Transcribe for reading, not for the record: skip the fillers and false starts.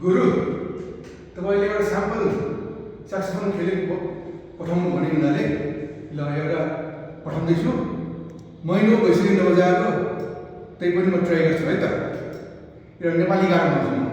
गुरु तपाईँले एउटा sample saxophone खेलेको पठाउनु भन्ने हुनाले ल एउटा पठाउँदैछु। महिनो भइसक्यो नबजाएको, त्यही पनि म ट्राई गर्छु है त। एउटा नेपाली गाना गाउँछु म।